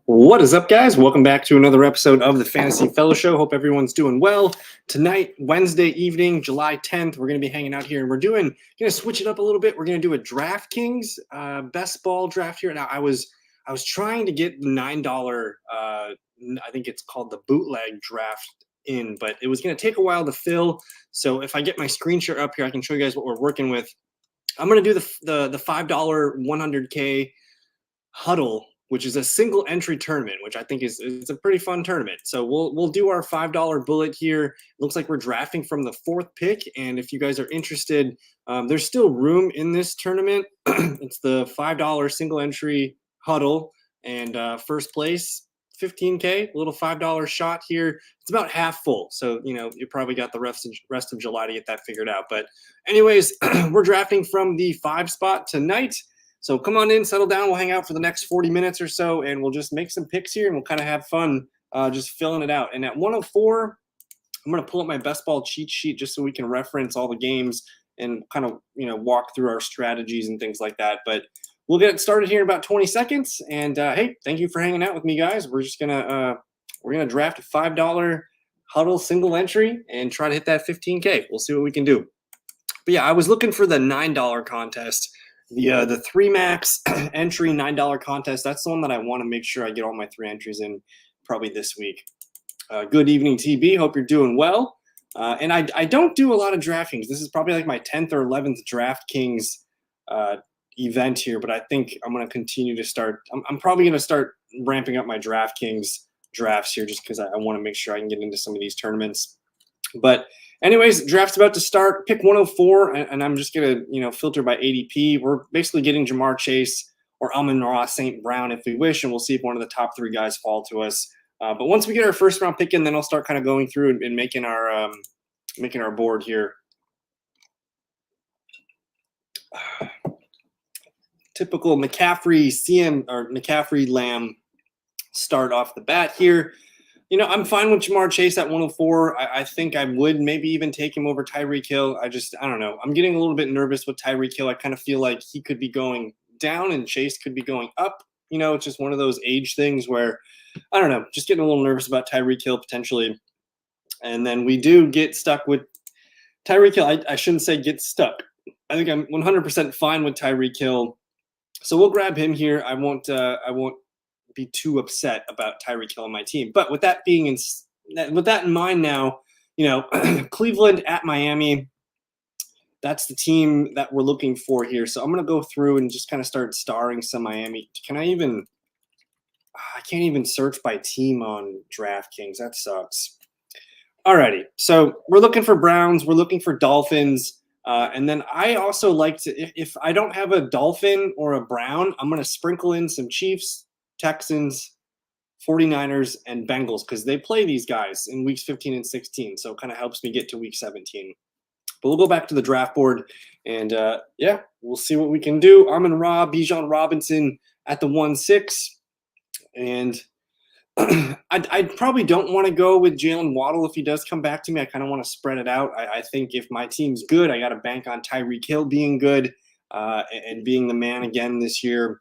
What is up, guys? Welcome back to another episode of the Fantasy Fellowship. Hope everyone's doing well. Tonight, Wednesday evening, July 10th, we're going to be hanging out here, and we're going to switch it up a little bit. We're going to do a DraftKings best ball draft here. Now, I was trying to get the $9, I think it's called the bootleg draft in, but it was going to take a while to fill. So if I get my screen share up here, I can show you guys what we're working with. I'm going to do the $5 100K Huddle, which is a single entry tournament, which I think is a pretty fun tournament. So we'll do our $5 bullet here. It looks like we're drafting from the 4th pick, and if you guys are interested, there's still room in this tournament. It's the $5 single entry huddle, and first place $15K, a little $5 shot here. It's about half full, so you probably got the rest of July to get that figured out. But anyways, we're drafting from the 5 spot tonight. So come on in, settle down. We'll hang out for the next 40 minutes or so, and we'll just make some picks here, and we'll kind of have fun just filling it out. And at 104, I'm going to pull up my best ball cheat sheet just so we can reference all the games and kind of walk through our strategies and things like that. But we'll get it started here in about 20 seconds. And hey, thank you for hanging out with me, guys. We're just gonna draft a $5 huddle single entry and try to hit that 15K. We'll see what we can do. But yeah, I was looking for the $9 contest. The 3 max entry $9 contest. That's the one that I want to make sure I get all my 3 entries in probably this week. Good evening, TB. Hope you're doing well. And I don't do a lot of DraftKings. This is probably like my 10th or 11th DraftKings event here, but I think I'm going to continue to start. I'm probably going to start ramping up my DraftKings drafts here just because I want to make sure I can get into some of these tournaments. But anyways, draft's about to start. Pick 104, and I'm just going to, filter by ADP. We're basically getting Jamar Chase or Amon-Ra St. Brown if we wish, and we'll see if one of the top 3 guys fall to us. But once we get our first round pick in, then I'll start kind of going through and making our board here. Typical McCaffrey Lamb start off the bat here. I'm fine with Jamar Chase at 104. I think I would maybe even take him over Tyreek Hill. I don't know. I'm getting a little bit nervous with Tyreek Hill. I kind of feel like he could be going down and Chase could be going up. It's just one of those age things where, I don't know, just getting a little nervous about Tyreek Hill potentially. And then we do get stuck with Tyreek Hill. I shouldn't say get stuck. I think I'm 100% fine with Tyreek Hill. So we'll grab him here. I won't be too upset about Tyreek Hill on my team. But with that in mind now, Cleveland at Miami, that's the team that we're looking for here. So I'm going to go through and just kind of start starring some Miami. I can't even search by team on DraftKings. That sucks. Alrighty. So we're looking for Browns. We're looking for Dolphins. And then I also like to, if I don't have a Dolphin or a Brown, I'm going to sprinkle in some Chiefs, Texans, 49ers, and Bengals because they play these guys in weeks 15 and 16. So it kind of helps me get to week 17. But we'll go back to the draft board and, we'll see what we can do. Amon-Ra, Bijan Robinson at the 1-6. And I probably don't want to go with Jalen Waddle if he does come back to me. I kind of want to spread it out. I think if my team's good, I got to bank on Tyreek Hill being good and being the man again this year.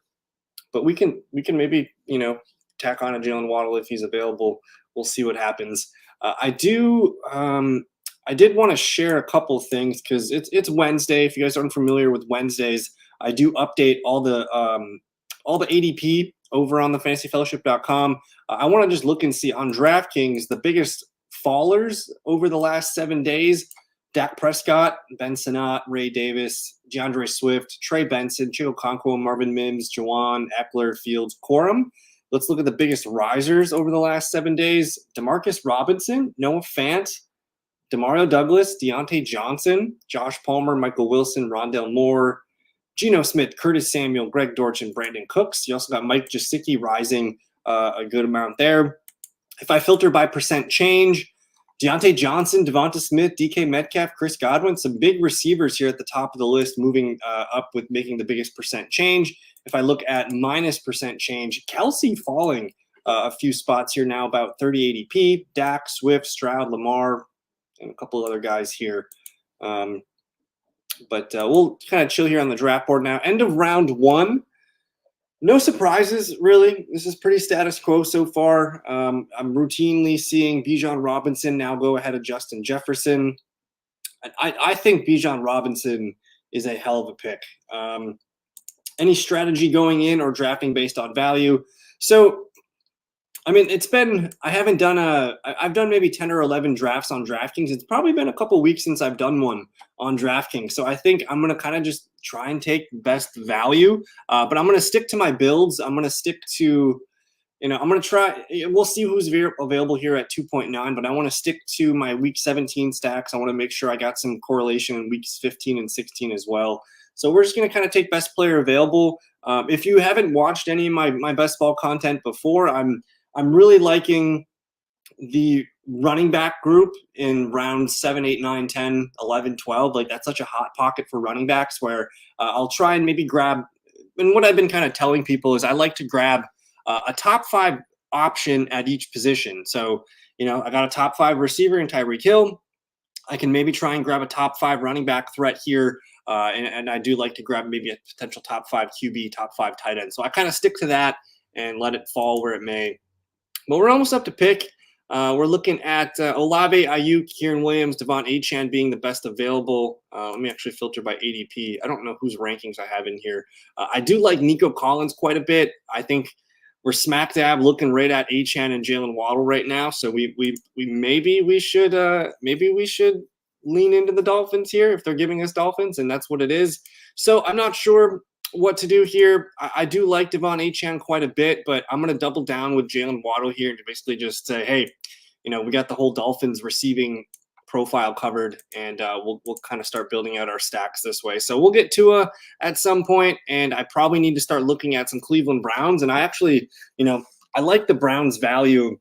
But we can maybe, tack on a Jalen Waddle if he's available. We'll see what happens. I did want to share a couple things because it's Wednesday. If you guys aren't familiar with Wednesdays, I do update all the ADP over on thefantasyfellowship.com. I want to just look and see on DraftKings the biggest fallers over the last 7 days. Dak Prescott, Ben Sinnott, Ray Davis, DeAndre Swift, Trey Benson, Chico Okonkwo, Marvin Mims, Jawan, Eckler, Fields, Corum. Let's look at the biggest risers over the last 7 days. Demarcus Robinson, Noah Fant, Demario Douglas, Deontay Johnson, Josh Palmer, Michael Wilson, Rondale Moore, Geno Smith, Curtis Samuel, Greg Dortch, and Brandon Cooks. You also got Mike Gesicki rising a good amount there. If I filter by percent change, Deontay Johnson, Devonta Smith, DK Metcalf, Chris Godwin, some big receivers here at the top of the list moving up with making the biggest percent change. If I look at minus percent change, Kelsey falling a few spots here now, about 30 ADP, Dak, Swift, Stroud, Lamar, and a couple other guys here. But we'll kind of chill here on the draft board now. End of round 1. No surprises, really. This is pretty status quo so far. I'm routinely seeing Bijan Robinson now go ahead of Justin Jefferson. I think Bijan Robinson is a hell of a pick. Any strategy going in or drafting based on value? So, I mean, I've done maybe 10 or 11 drafts on DraftKings. It's probably been a couple weeks since I've done one on DraftKings. So I think I'm going to kind of just try and take best value, but I'm going to stick to my builds. I'm going to stick to, I'm going to try, we'll see who's available here at 2.9, but I want to stick to my week 17 stacks. I want to make sure I got some correlation in weeks 15 and 16 as well. So we're just going to kind of take best player available. If you haven't watched any of my best ball content before, I'm really liking the running back group in rounds 7, 8, 9, 10, 11, 12. Like, that's such a hot pocket for running backs where I'll try and maybe grab. And what I've been kind of telling people is I like to grab a top 5 option at each position. So, I got a top 5 receiver in Tyreek Hill. I can maybe try and grab a top 5 running back threat here. And I do like to grab maybe a potential top 5 QB, top 5 tight end. So I kind of stick to that and let it fall where it may. But we're almost up to pick. We're looking at Olave, Ayuk, Kieran Williams, Devon Achane being the best available. Let me actually filter by ADP. I don't know whose rankings I have in here. I do like Nico Collins quite a bit. I think we're smack dab looking right at Achane and Jalen Waddle right now. So maybe we should lean into the Dolphins here if they're giving us Dolphins, and that's what it is. So I'm not sure what to do here. I do like Devon Achane quite a bit, but I'm going to double down with Jalen Waddle here and basically just say, hey, we got the whole Dolphins receiving profile covered, and we'll kind of start building out our stacks this way. So we'll get Tua at some point, and I probably need to start looking at some Cleveland Browns. And I actually, I like the Browns value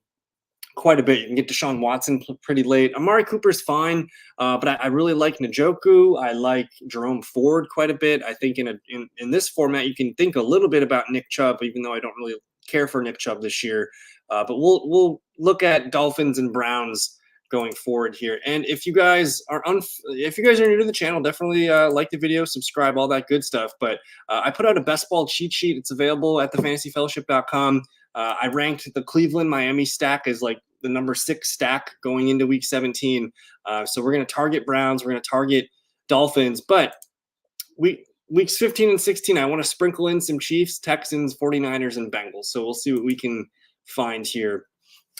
quite a bit. You can get Deshaun Watson pretty late. Amari Cooper's fine, but I really like Njoku. I like Jerome Ford quite a bit. I think in this format, you can think a little bit about Nick Chubb, even though I don't really care for Nick Chubb this year. But we'll look at Dolphins and Browns going forward here. And if you guys are new to the channel, definitely like the video, subscribe, all that good stuff. But I put out a best ball cheat sheet. It's available at thefantasyfellowship.com. I ranked the Cleveland Miami stack as like the number 6 stack going into week 17. So we're going to target Browns. We're going to target Dolphins. But weeks 15 and 16, I want to sprinkle in some Chiefs, Texans, 49ers, and Bengals. So we'll see what we can find here.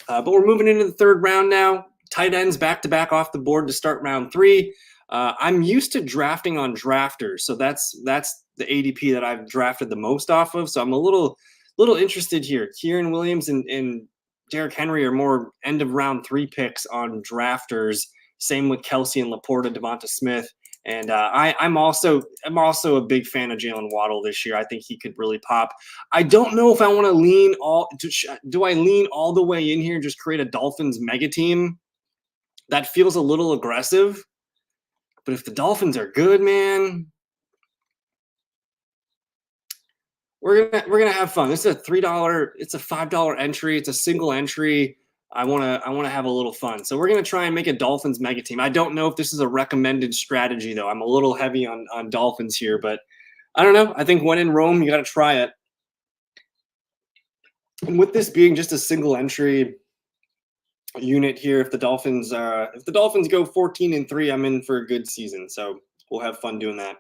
But we're moving into the third round now. Tight ends back-to-back off the board to start round 3. I'm used to drafting on drafters. So that's the ADP that I've drafted the most off of. So I'm a little interested here. Kieran Williams and Derrick Henry are more end of round 3 picks on drafters. Same with Kelsey and Laporta, Devonta Smith. And I'm also a big fan of Jalen Waddle this year. I think he could really pop. I don't know if I want to lean do I lean all the way in here and just create a Dolphins mega team? That feels a little aggressive. But if the Dolphins are good, man, we're gonna have fun. This is a $3. It's a $5 entry. It's a single entry. I wanna have a little fun. So we're gonna try and make a Dolphins mega team. I don't know if this is a recommended strategy though. I'm a little heavy on Dolphins here, but I don't know. I think when in Rome, you got to try it. And with this being just a single entry unit here, if the Dolphins go 14-3, I'm in for a good season. So we'll have fun doing that.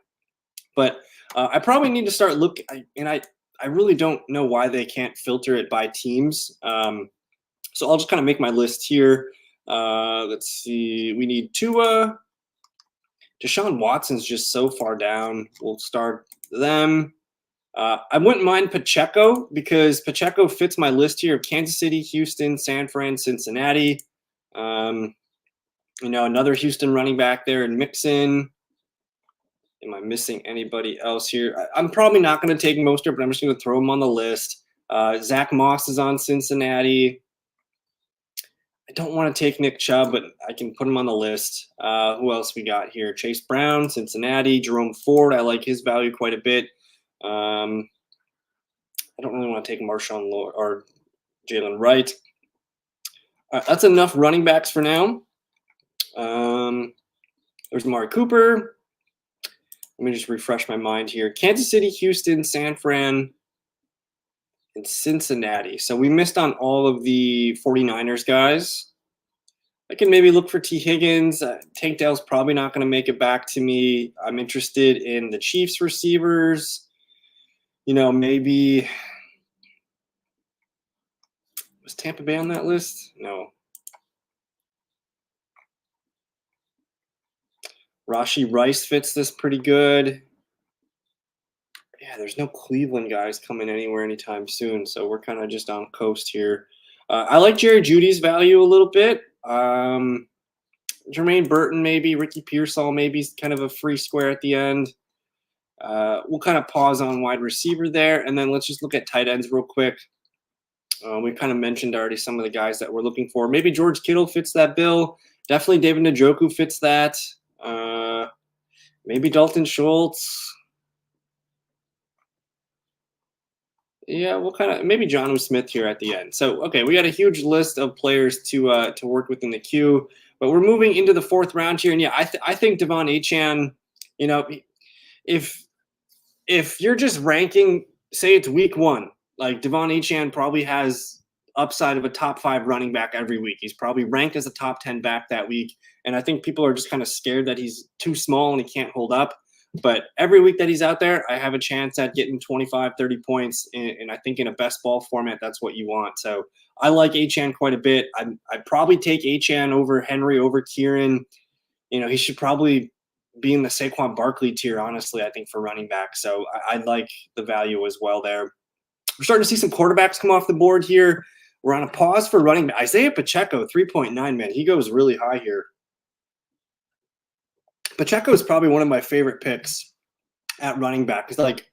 But I probably need to start looking, and I really don't know why they can't filter it by teams. So I'll just kind of make my list here. Let's see. We need Tua. Deshaun Watson's just so far down. We'll start them. I wouldn't mind Pacheco because Pacheco fits my list here of Kansas City, Houston, San Fran, Cincinnati. Another Houston running back there in Mixon. Am I missing anybody else here? I'm probably not going to take Mostert, but I'm just going to throw him on the list. Zach Moss is on Cincinnati. I don't want to take Nick Chubb, but I can put him on the list. Who else we got here? Chase Brown, Cincinnati. Jerome Ford, I like his value quite a bit. I don't really want to take Marshawn or Jalen Wright. That's enough running backs for now. There's Amari Cooper. Let me just refresh my mind here. Kansas City, Houston, San Fran. in Cincinnati. So we missed on all of the 49ers guys. I can maybe look for T. Higgins. Tank Dell's probably not going to make it back to me. I'm interested in the Chiefs receivers. You know, maybe was Tampa Bay on that list? No. Rashee Rice fits this pretty good. Yeah, there's no Cleveland guys coming anywhere anytime soon, so we're kind of just on coast here. I like Jerry Jeudy's value a little bit. Jermaine Burton maybe, Ricky Pearsall maybe kind of a free square at the end. We'll kind of pause on wide receiver there, and then let's just look at tight ends real quick. We kind of mentioned already some of the guys that we're looking for. Maybe George Kittle fits that bill. Definitely David Njoku fits that. Maybe Dalton Schultz. Yeah, we'll kind of maybe Jonnu Smith here at the end. So, okay, we got a huge list of players to work with in the queue, but we're moving into the 4th round here. And yeah, I think Devon Achane, you know, if you're just ranking, say it's week 1, like Devon Achane probably has upside of a top 5 running back every week. He's probably ranked as a top 10 back that week. And I think people are just kind of scared that he's too small and he can't hold up. But every week that he's out there, I have a chance at getting 25, 30 points. And I think in a best ball format, that's what you want. So I like Achane quite a bit. I'd probably take Achane over Henry, over Kieran. You know, he should probably be in the Saquon Barkley tier, honestly, I think, for running back. So I like the value as well there. We're starting to see some quarterbacks come off the board here. We're on a pause for running back. Isaiah Pacheco, 3.9, man. He goes really high here. Pacheco is probably one of my favorite picks at running back. Because, like,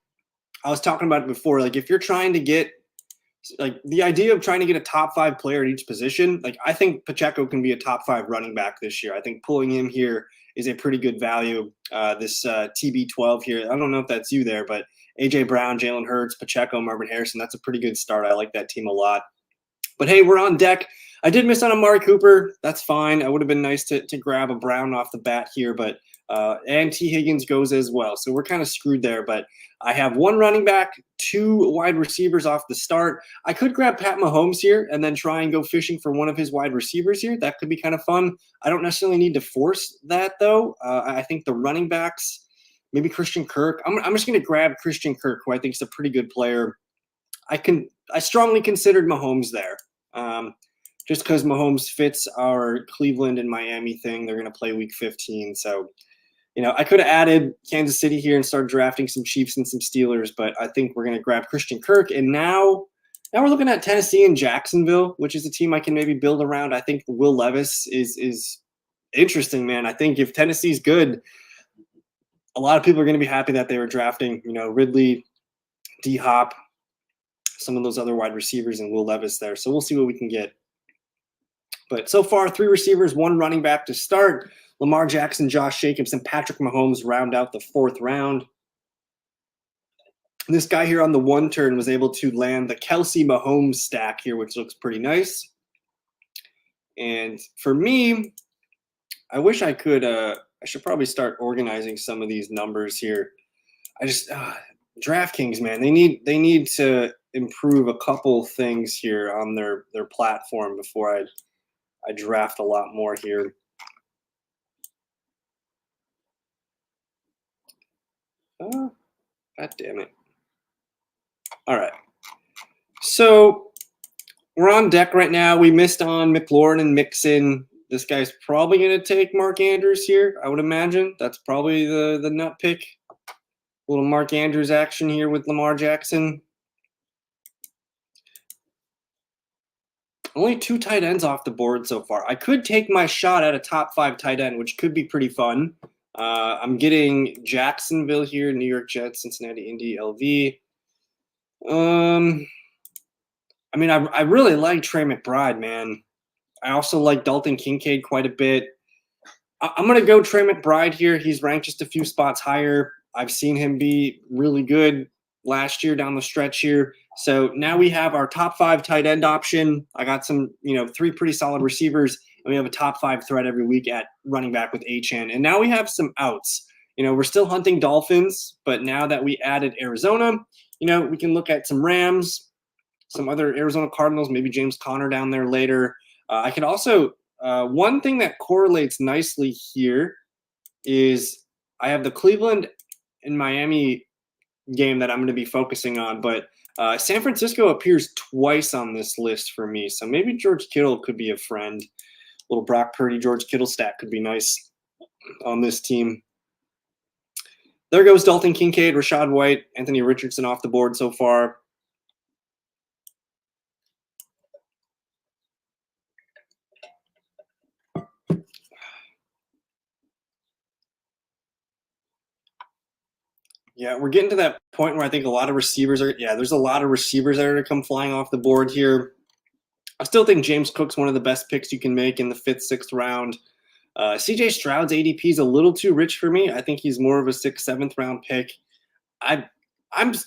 I was talking about it before. Like, if you're trying to get, like, the idea of trying to get a top 5 player at each position, like, I think Pacheco can be a top 5 running back this year. I think pulling him here is a pretty good value. This TB12 here, I don't know if that's you there, but A.J. Brown, Jalen Hurts, Pacheco, Marvin Harrison, that's a pretty good start. I like that team a lot. But, hey, we're on deck. I did miss on Amari Cooper. That's fine. It would have been nice to grab a Brown off the bat here, but and T. Higgins goes as well. So we're kind of screwed there, but I have 1 running back, 2 wide receivers off the start. I could grab Pat Mahomes here and then try and go fishing for one of his wide receivers here. That could be kind of fun. I don't necessarily need to force that, though. I think the running backs, maybe Christian Kirk. I'm just going to grab Christian Kirk, who I think is a pretty good player. I strongly considered Mahomes there. Just because Mahomes fits our Cleveland and Miami thing. They're going to play week 15. So, you know, I could have added Kansas City here and started drafting some Chiefs and some Steelers, but I think we're going to grab Christian Kirk. And now we're looking at Tennessee and Jacksonville, which is a team I can maybe build around. I think Will Levis is interesting, man. I think if Tennessee's good, a lot of people are going to be happy that they were drafting, you know, Ridley, D-Hop, some of those other wide receivers, and Will Levis there. So we'll see what we can get. But so far, 3 receivers, 1 running back to start. Lamar Jackson, Josh Jacobs, and Patrick Mahomes round out the 4th round. This guy here on the 1 turn was able to land the Kelsey Mahomes stack here, which looks pretty nice. And for me, I wish I could I should probably start organizing some of these numbers here. I just DraftKings, man, they need to improve a couple things here on their platform before I draft a lot more here. God damn it. All right. So we're on deck right now. We missed on McLaurin and Mixon. This guy's probably going to take Mark Andrews here, I would imagine. That's probably the nut pick. A little Mark Andrews action here with Lamar Jackson. Only 2 tight ends off the board so far. I could take my shot at a top 5 tight end, which could be pretty fun. I'm getting Jacksonville here, New York Jets, Cincinnati, Indy, LV. I mean, I really like Trey McBride, man. I also like Dalton Kincaid quite a bit. I'm going to go Trey McBride here. He's ranked just a few spots higher. I've seen him be really good last year down the stretch here. So now we have our top 5 tight end option. I got some, 3 pretty solid receivers, and we have a top 5 threat every week at running back with Achane. And now we have some outs. We're still hunting Dolphins, but now that we added Arizona, we can look at some Rams. some other Arizona Cardinals, maybe James Conner down there later. I could also, one thing that correlates nicely here is I have the Cleveland and Miami game that I'm going to be focusing on, but San Francisco appears twice on this list for me. So maybe George Kittle could be a friend. Little Brock Purdy, George Kittle stack could be nice on this team. There goes Dalton Kincaid, Rachaad White, Anthony Richardson off the board so far. Yeah, we're getting to that point where I think a lot of receivers are, there's a lot of receivers that are going to come flying off the board here. I still think James Cook's one of the best picks you can make in the 5th, 6th round. CJ Stroud's ADP is a little too rich for me. I think he's more of a 6th, 7th round pick. I'm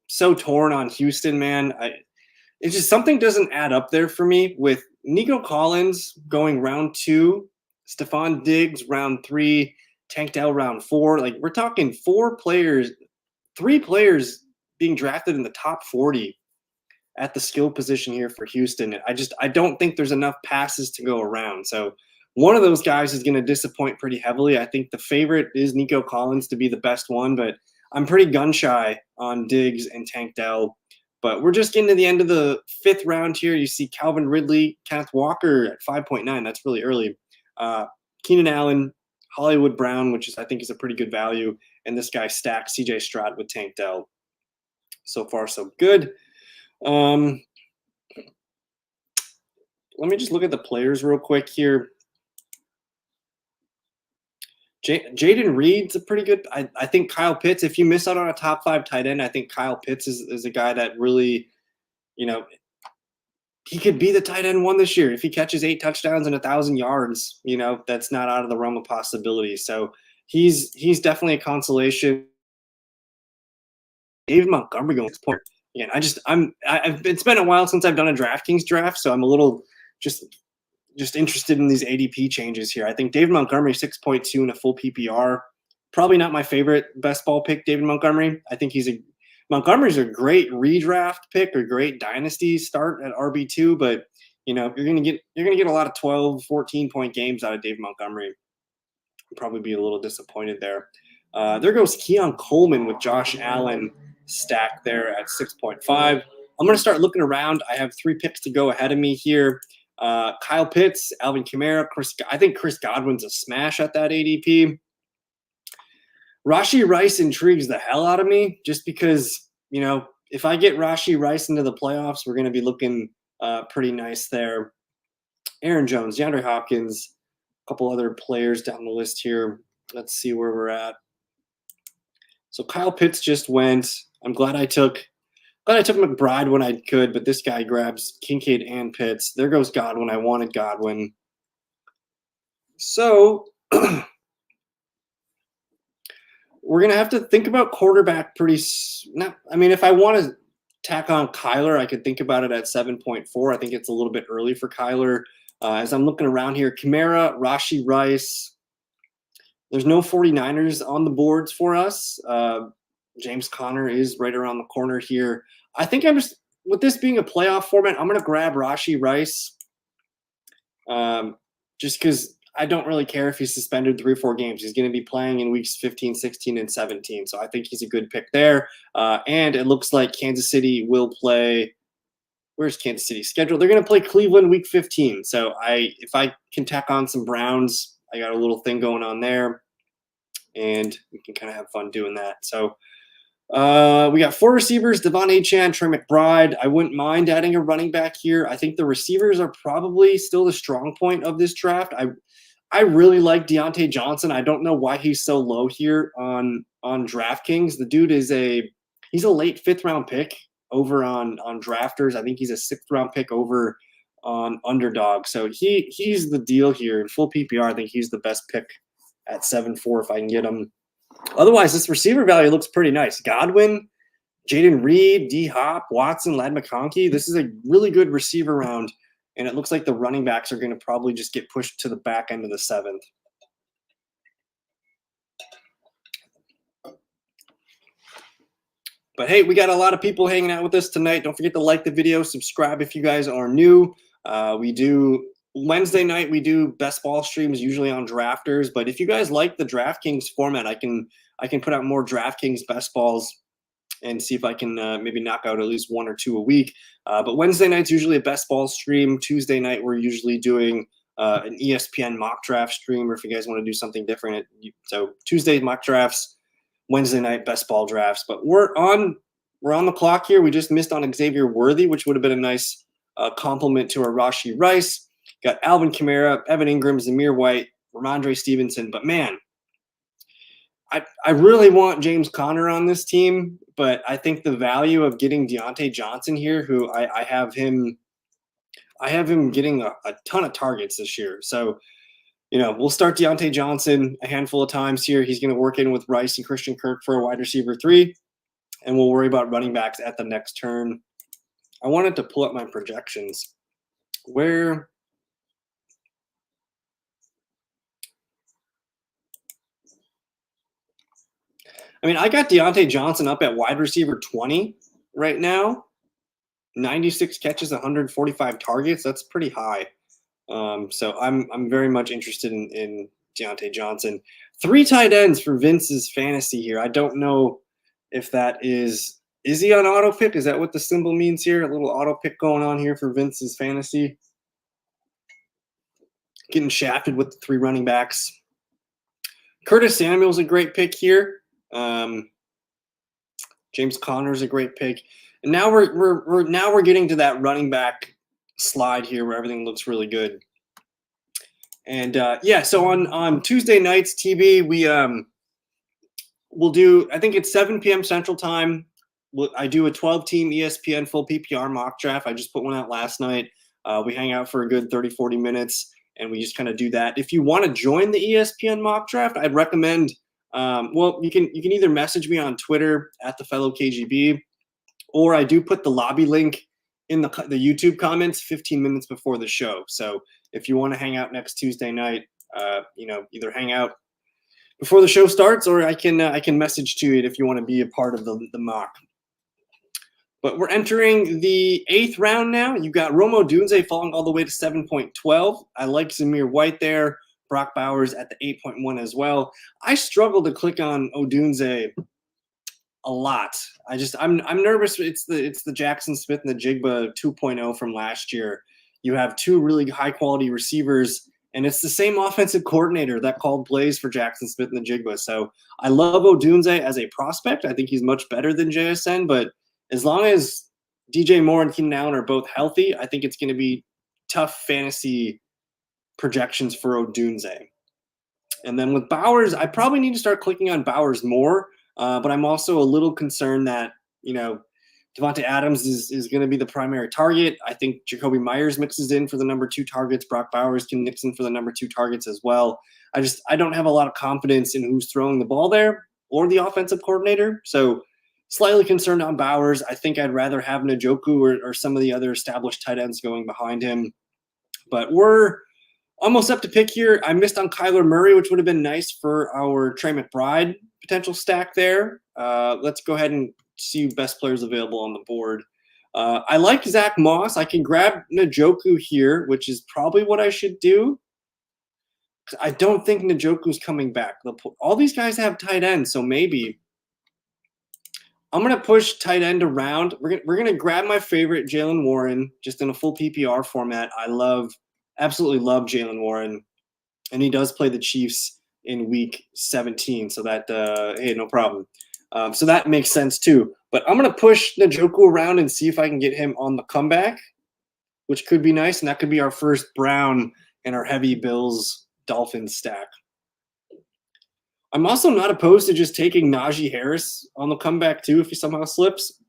so torn on Houston, man. It's just something doesn't add up there for me with Nico Collins going round 2, Stephon Diggs round 3, Tank Dell round 4. Like, we're talking 3 players being drafted in the top 40 at the skill position here for Houston. I don't think there's enough passes to go around. So one of those guys is going to disappoint pretty heavily. I think the favorite is Nico Collins to be the best one, but I'm pretty gun shy on Diggs and Tank Dell. But we're just getting to the end of the 5th round here. You see Calvin Ridley, Kenneth Walker at 5.9. That's really early. Keenan Allen, Hollywood Brown, which I think is a pretty good value. And this guy stacks CJ Stroud with Tank Dell. So far, so good. Let me just look at the players real quick here. Jaden Reed's a pretty good. I think Kyle Pitts, if you miss out on a top 5 tight end, I think Kyle Pitts is a guy that really, he could be the tight end 1 this year. If he catches 8 touchdowns and 1,000 yards, that's not out of the realm of possibility. So he's definitely a consolation. David Montgomery going to this point. Again, it's been a while since I've done a DraftKings draft, so I'm a little just interested in these ADP changes here. I think David Montgomery 6.2 in a full PPR. Probably not my favorite best ball pick, David Montgomery. I think Montgomery's a great redraft pick or great dynasty start at RB2, but you're going to get a lot of 12, 14 point games out of David Montgomery. You'll probably be a little disappointed there. There goes Keon Coleman with Josh Allen stacked there at 6.5. I'm going to start looking around. I have 3 picks to go ahead of me here. Kyle Pitts, Alvin Kamara, I think Chris Godwin's a smash at that ADP. Rashee Rice intrigues the hell out of me just because, if I get Rashee Rice into the playoffs, we're going to be looking pretty nice there. Aaron Jones, DeAndre Hopkins, a couple other players down the list here. Let's see where we're at. So Kyle Pitts just went. I'm glad I took McBride when I could, but this guy grabs Kincaid and Pitts. There goes Godwin. I wanted Godwin. So we're going to have to think about quarterback if I want to tack on Kyler, I could think about it at 7.4. I think it's a little bit early for Kyler. As I'm looking around here, Kamara, Rashee Rice. There's no 49ers on the boards for us. James Conner is right around the corner here. I think with this being a playoff format, I'm going to grab Rashee Rice just because I don't really care if he's suspended 3 or 4 games. He's going to be playing in weeks 15, 16, and 17. So I think he's a good pick there. And it looks like Kansas City will play – where's Kansas City scheduled? They're going to play Cleveland week 15. So if I can tack on some Browns, I got a little thing going on there. And we can kind of have fun doing that. So we got 4 receivers, Devon Achane, Trey McBride. I wouldn't mind adding a running back here. I think the receivers are probably still the strong point of this draft. I really like Deontay Johnson. I don't know why he's so low here on DraftKings. The dude he's a late 5th round pick over on Drafters. I think he's a 6th round pick over on Underdog. So he's the deal here. In full PPR, I think he's the best pick at 7.4 if I can get him. Otherwise, this receiver value looks pretty nice. Godwin, Jaden Reed, D-Hop, Watson, Ladd McConkey. This is a really good receiver round, and it looks like the running backs are going to probably just get pushed to the back end of the 7th. But hey, we got a lot of people hanging out with us tonight. Don't forget to like the video, subscribe if you guys are new. We do Wednesday night, we do best ball streams usually on drafters. But if you guys like the DraftKings format, I can put out more DraftKings best balls and see if I can maybe knock out at least 1 or 2 a week. But Wednesday night's usually a best ball stream. Tuesday night, we're usually doing an ESPN mock draft stream, or if you guys want to do something different. So Tuesday mock drafts, Wednesday night best ball drafts. But we're on the clock here. We just missed on Xavier Worthy, which would have been a nice compliment to our Rashee Rice. Got Alvin Kamara, Evan Ingram, Zamir White, Ramondre Stevenson. But man, I really want James Conner on this team, but I think the value of getting Deontay Johnson here, who I have him getting a ton of targets this year. So, we'll start Deontay Johnson a handful of times here. He's going to work in with Rice and Christian Kirk for a wide receiver 3, and we'll worry about running backs at the next turn. I wanted to pull up my projections. I got Deontay Johnson up at wide receiver 20 right now. 96 catches, 145 targets. That's pretty high. So I'm very much interested in Deontay Johnson. 3 tight ends for Vince's fantasy here. I don't know if that is he on auto pick? Is that what the symbol means here? A little auto pick going on here for Vince's fantasy. Getting shafted with the 3 running backs. Curtis Samuel's a great pick here. James Conner's a great pick. And now we're getting to that running back slide here where everything looks really good. And so on Tuesday nights TV, we'll do, I think it's 7 p.m. Central Time. I do a 12-team ESPN full PPR mock draft. I just put one out last night. We hang out for a good 30, 40 minutes, and we just kind of do that. If you want to join the ESPN mock draft, I'd recommend you can either message me on Twitter at @theFellowKGB, or I do put the lobby link in the YouTube comments 15 minutes before the show. So if you want to hang out next Tuesday night, either hang out before the show starts, or I can message to it if you want to be a part of the mock. But we're entering the 8th round now. You've got Rome Odunze falling all the way to 7.12. I like Zamir White there. Brock Bowers at the 8.1 as well. I struggle to click on Odunze a lot. I'm nervous. It's the Jackson Smith and the Jigba 2.0 from last year. You have 2 really high quality receivers, and it's the same offensive coordinator that called plays for Jackson Smith and the Jigba. So I love Odunze as a prospect. I think he's much better than JSN, but as long as DJ Moore and Keenan Allen are both healthy, I think it's going to be tough fantasy projections for Odunze. And then with Bowers, I probably need to start clicking on Bowers more, but I'm also a little concerned that, Devontae Adams is going to be the primary target. I think Jacoby Myers mixes in for the number 2 targets. Brock Bowers can mix in for the number 2 targets as well. I don't have a lot of confidence in who's throwing the ball there or the offensive coordinator. So slightly concerned on Bowers. I think I'd rather have Njoku or some of the other established tight ends going behind him. But we're almost up to pick here. I missed on Kyler Murray, which would have been nice for our Trey McBride potential stack there. Let's go ahead and see best players available on the board. I like Zach Moss. I can grab Njoku here, which is probably what I should do. I don't think Njoku's coming back. All these guys have tight ends, so maybe I'm going to push tight end around. We're going to grab my favorite Jaylen Warren just in a full PPR format. I absolutely love Jaylen Warren, and he does play the Chiefs in week 17, so that hey, no problem. So that makes sense too. But I'm going to push Njoku around and see if I can get him on the comeback, which could be nice, and that could be our first Brown in our heavy Bills-Dolphins stack. I'm also not opposed to just taking Najee Harris on the comeback too if he somehow slips.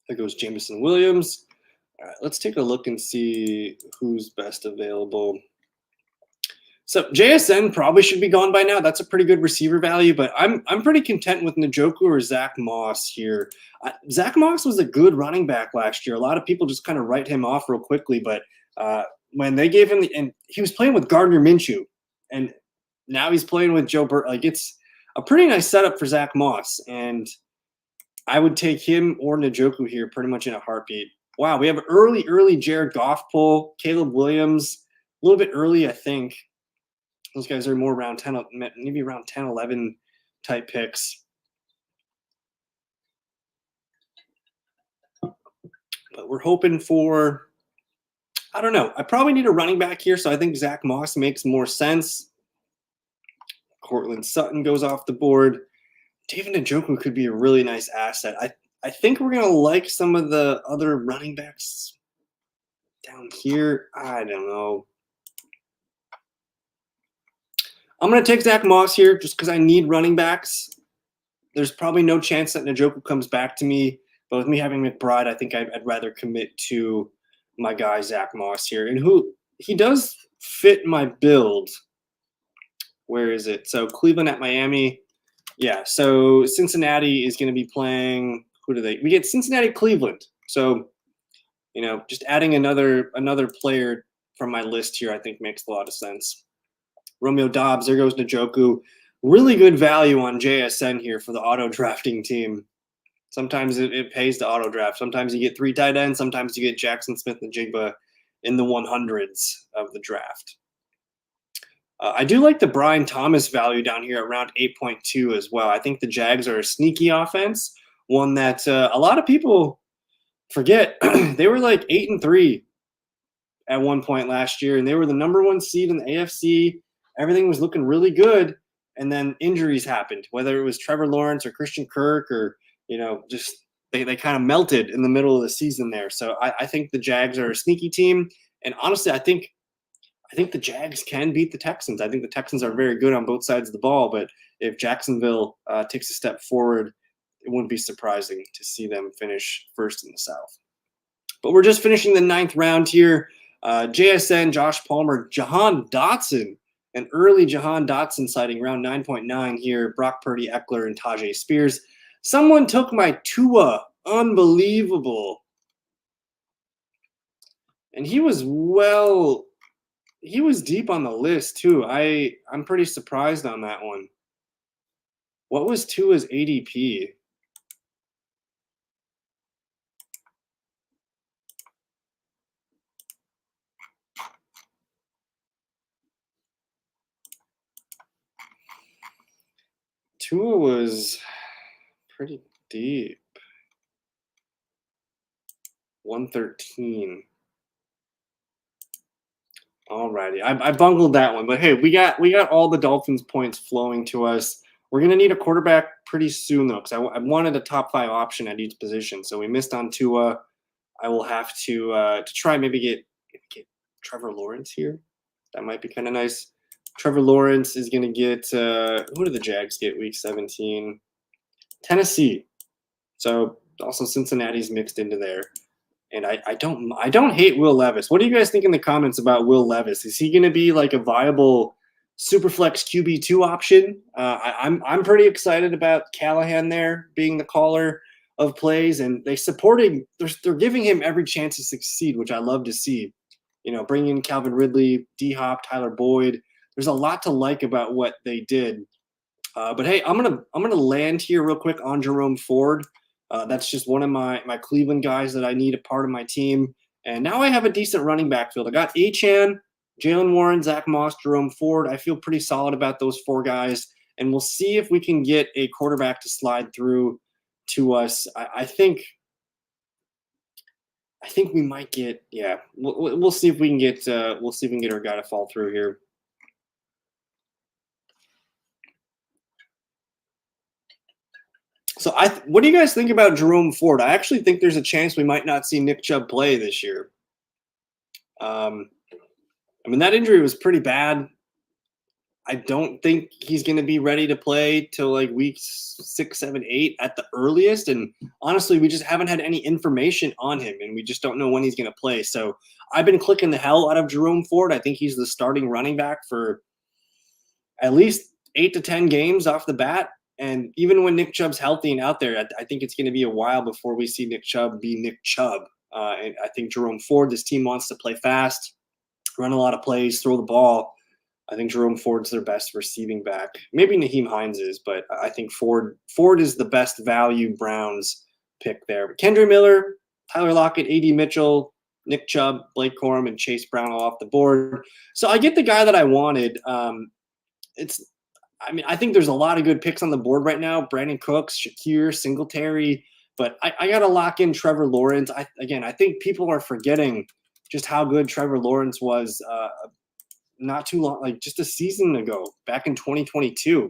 There goes Jameson Williams. All right, let's take a look and see who's best available. So JSN probably should be gone by now. That's a pretty good receiver value, but I'm pretty content with Njoku or Zach Moss here. Zach Moss was a good running back last year. A lot of people just kind of write him off real quickly, but when they gave him and he was playing with Gardner Minshew, and now he's playing with Joe Burrow. a pretty nice setup for Zach Moss, and I would take him or Njoku here pretty much in a heartbeat. Wow, we have early Jared Goff pull, Caleb Williams, a little bit early, I think. Those guys are more around 10, maybe around 10, 11 type picks. But we're hoping for, I don't know. I probably need a running back here, so I think Zach Moss makes more sense. Cortland Sutton goes off the board. David Njoku could be a really nice asset. I think we're going to like some of the other running backs down here. I don't know. I'm going to take Zach Moss here just because I need running backs. There's probably no chance that Njoku comes back to me. But with me having McBride, I think I'd rather commit to my guy, Zach Moss here. And he does fit my build. Where is it? So Cleveland at Miami. Yeah, so Cincinnati is going to be playing. Who do they? We get Cincinnati, Cleveland. So, just adding another player from my list here, I think makes a lot of sense. Romeo Dobbs, there goes Njoku. Really good value on JSN here for the auto drafting team. Sometimes it pays to auto draft. Sometimes you get 3 tight ends. Sometimes you get Jackson Smith and Jigba in the 100s of the draft. I do like the Brian Thomas value down here at around 8.2 as well. I think the Jags are a sneaky offense, one that a lot of people forget. They were like 8-3 at one point last year, and they were the #1 seed in the AFC. Everything was looking really good, and then injuries happened, whether it was Trevor Lawrence or Christian Kirk or, just they kind of melted in the middle of the season there. So I think the Jags are a sneaky team, and honestly, I think the Jags can beat the Texans. I think the Texans are very good on both sides of the ball, but if Jacksonville takes a step forward, it wouldn't be surprising to see them finish first in the South. But we're just finishing the 9th round here. JSN, Josh Palmer, Jahan Dotson, an early Jahan Dotson sighting, round 9.9 here. Brock Purdy, Eckler, and Tajay Spears. Someone took my Tua. Unbelievable. And he was deep on the list, too. I'm pretty surprised on that one. What was Tua's ADP? Tua was pretty deep. 113. Alrighty, I bungled that one, but hey, we got all the Dolphins points flowing to us. We're gonna need a quarterback pretty soon though, because I wanted a top 5 option at each position, so we missed on Tua. I will have to try maybe get Trevor Lawrence here. That might be kind of nice. Trevor Lawrence is gonna get who do the Jags get week 17? Tennessee. So also Cincinnati's mixed into there. And I don't hate Will Levis. What do you guys think in the comments about Will Levis? Is he going to be like a viable Superflex QB2 option? I'm pretty excited about Callahan there being the caller of plays, and they're giving him every chance to succeed, which I love to see. Bringing in Calvin Ridley, D-Hop, Tyler Boyd. There's a lot to like about what they did. But hey, I'm gonna land here real quick on Jerome Ford. That's just one of my Cleveland guys that I need a part of my team. And now I have a decent running back field. I got Achane, Jalen Warren, Zach Moss, Jerome Ford. I feel pretty solid about those 4 guys. And we'll see if we can get a quarterback to slide through to us. I think we might get, yeah. We'll see if we can get our guy to fall through here. So what do you guys think about Jerome Ford? I actually think there's a chance we might not see Nick Chubb play this year. That injury was pretty bad. I don't think he's going to be ready to play till like week 6, 7, 8 at the earliest. And honestly, we just haven't had any information on him, and we just don't know when he's going to play. So I've been clicking the hell out of Jerome Ford. I think he's the starting running back for at least 8 to 10 games off the bat. And even when Nick Chubb's healthy and out there, I think it's going to be a while before we see Nick Chubb be Nick Chubb. And I think Jerome Ford, this team wants to play fast, run a lot of plays, throw the ball. I think Jerome Ford's their best receiving back. Maybe Naheem Hines is, but I think Ford is the best value Browns pick there. But Kendra Miller, Tyler Lockett, A.D. Mitchell, Nick Chubb, Blake Corum, and Chase Brown all off the board. So I get the guy that I wanted. I think there's a lot of good picks on the board right now. Brandon Cooks, Shakir, Singletary. But I got to lock in Trevor Lawrence. I think people are forgetting just how good Trevor Lawrence was not too long, like just a season ago, back in 2022.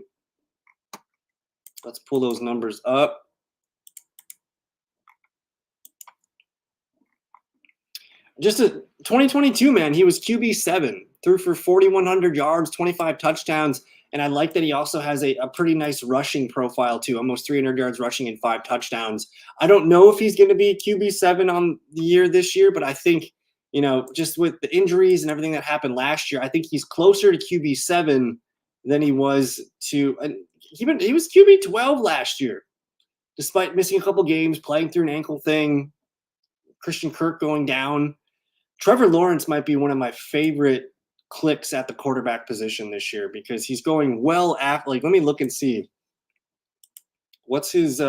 Let's pull those numbers up. Just a 2022, man, he was QB7, threw for 4,100 yards, 25 touchdowns. And I like that he also has a pretty nice rushing profile too, almost 300 yards rushing and 5 touchdowns. I don't know if he's going to be QB7 on the year this year, but I think, just with the injuries and everything that happened last year, I think he's closer to QB7 than he was to he was QB12 last year, despite missing a couple games, playing through an ankle thing, Christian Kirk going down. Trevor Lawrence might be one of my favorite clicks at the quarterback position this year because he's going well after. Let me look and see. What's his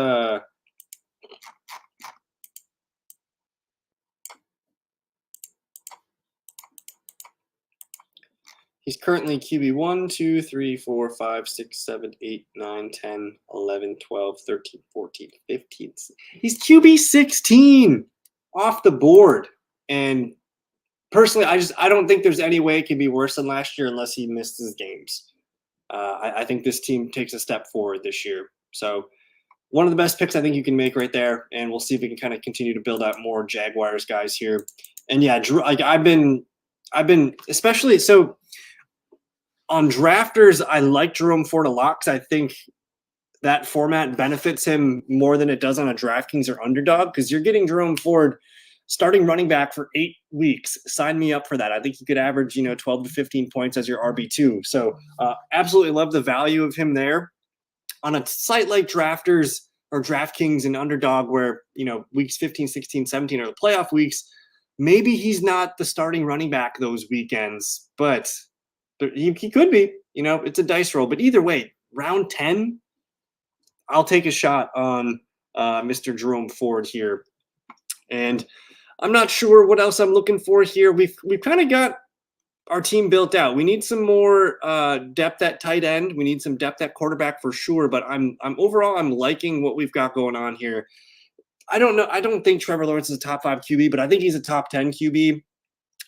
he's currently QB 1, 2, 3, 4, 5, 6, 7, 8, 9, 10, 11, 12, 13, 14, 15. He's QB 16 off the board. And personally, I don't think there's any way it can be worse than last year unless he misses games. I think this team takes a step forward this year. So one of the best picks I think you can make right there, and we'll see if we can kind of continue to build out more Jaguars guys here. And yeah, Drew, I've been especially so on drafters. I like Jerome Ford a lot because I think that format benefits him more than it does on a DraftKings or underdog because you're getting Jerome Ford starting running back for 8 weeks. Sign me up for that. I think he could average, 12 to 15 points as your RB2. So absolutely love the value of him there. On a site like Drafters or DraftKings and Underdog where, weeks 15, 16, 17 are the playoff weeks, maybe he's not the starting running back those weekends, but he could be. It's a dice roll. But either way, round 10, I'll take a shot on Mr. Jerome Ford here. And I'm not sure what else I'm looking for here. We've kind of got our team built out. We need some more depth at tight end. We need some depth at quarterback for sure. But I'm overall liking what we've got going on here. I don't know. I don't think Trevor Lawrence is a top 5 QB, but I think he's a top 10 QB.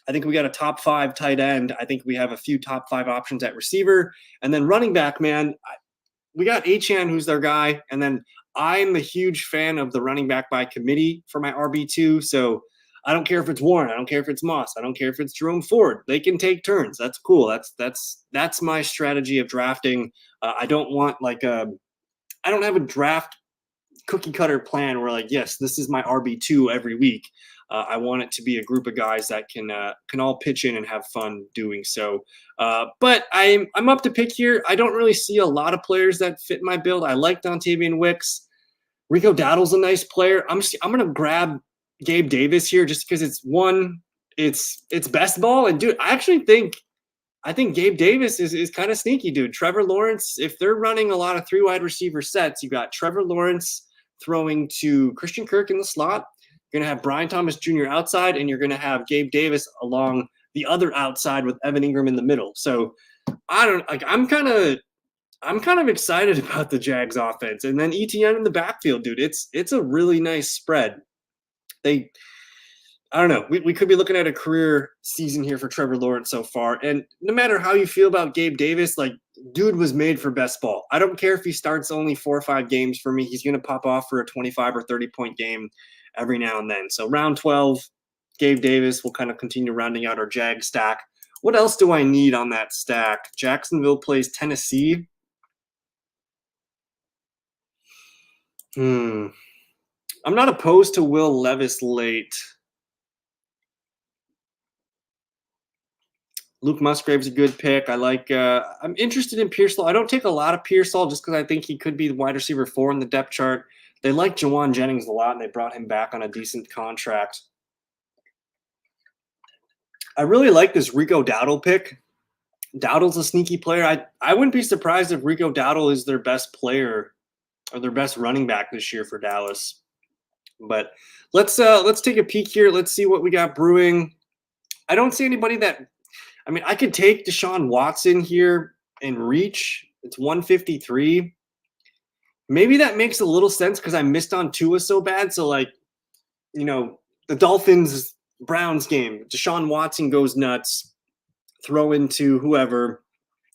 I think we got a top 5 tight end. I think we have a few top 5 options at receiver, and then running back, man. We got Achane, who's their guy, and then I'm a huge fan of the running back by committee for my RB2. So I don't care if it's Warren. I don't care if it's Moss. I don't care if it's Jerome Ford. They can take turns. That's cool. That's my strategy of drafting. I don't want I don't have a draft cookie cutter plan where yes, this is my RB2 every week. I want it to be a group of guys that can all pitch in and have fun doing so. But I'm up to pick here. I don't really see a lot of players that fit my build. I like Dontavian Wicks. Rico Dowdle's a nice player. I'm going to grab Gabe Davis here just because it's best ball. And dude, I think Gabe Davis is kind of sneaky, dude. Trevor Lawrence, if they're running a lot of 3 wide receiver sets, you got Trevor Lawrence throwing to Christian Kirk in the slot. You're going to have Brian Thomas Jr. outside, and you're going to have Gabe Davis along the other outside with Evan Ingram in the middle. So I'm kind of excited about the Jags offense. And then ETN in the backfield, dude. It's a really nice spread. I don't know. We could be looking at a career season here for Trevor Lawrence so far. And no matter how you feel about Gabe Davis, dude was made for best ball. I don't care if he starts only 4 or 5 games for me. He's going to pop off for a 25 or 30-point game every now and then. So round 12, Gabe Davis will kind of continue rounding out our Jag stack. What else do I need on that stack? Jacksonville plays Tennessee. I'm not opposed to Will Levis late. Luke Musgrave's a good pick. I like. I'm interested in Pearsall. I don't take a lot of Pearsall just because I think he could be the wide receiver 4 in the depth chart. They like Jawan Jennings a lot, and they brought him back on a decent contract. I really like this Rico Dowdle pick. Dowdle's a sneaky player. I wouldn't be surprised if Rico Dowdle is their best player or their best running back this year for Dallas. But let's take a peek here. Let's see what we got brewing. I don't see anybody that, I mean, I could take Deshaun Watson here and reach. It's 153. Maybe that makes a little sense because I missed on Tua so bad. So, like, you know, the Dolphins-Browns game, Deshaun Watson goes nuts, throw into whoever,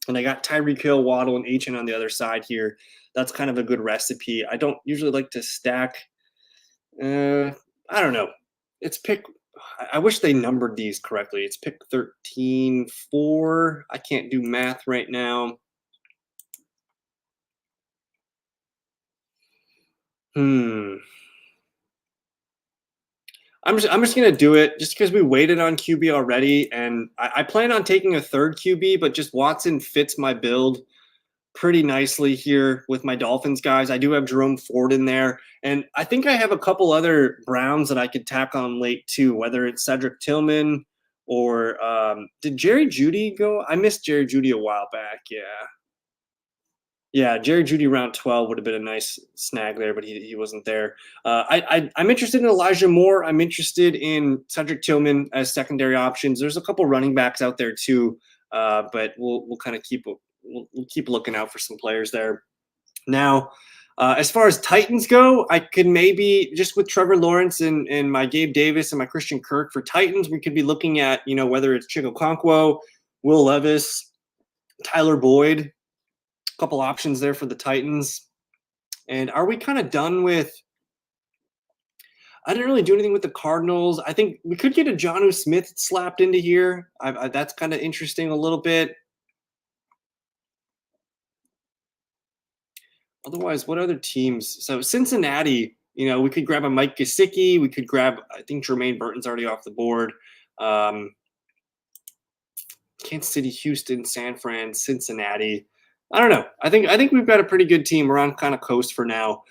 and I got Tyreek Hill, Waddle, and Achane on the other side here. That's kind of a good recipe. I don't usually like to stack. I don't know. It's pick. I wish they numbered these correctly. It's pick 13-4. I can't do math right now. I'm just gonna do it just because we waited on QB already, and I plan on taking a third QB, but just Watson fits my build pretty nicely here with my Dolphins guys. I do have Jerome Ford in there, and I think I have a couple other Browns that I could tack on late too, whether it's Cedric Tillman or did Jerry Jeudy go? I missed Jerry Jeudy a while back. Yeah, Jerry Jeudy round 12 would have been a nice snag there, but he wasn't there. I'm interested in Elijah Moore. I'm interested in Cedric Tillman as secondary options. There's a couple running backs out there too, but we'll kind of keep looking out for some players there. Now, as far as Titans go, I could maybe just with Trevor Lawrence and my Gabe Davis and my Christian Kirk for Titans, we could be looking at, you know, whether it's Chico Okonkwo, Will Levis, Tyler Boyd. Couple options there for the Titans. And are we kind of done with, I didn't really do anything with the Cardinals. I think we could get a Jonnu Smith slapped into here. That's kind of interesting a little bit. Otherwise, what other teams? So Cincinnati, you know, we could grab a Mike Gesicki. We could grab, I think Jermaine Burton's already off the board. Kansas City, Houston, San Fran, Cincinnati. I don't know. I think we've got a pretty good team. We're on kind of coast for now.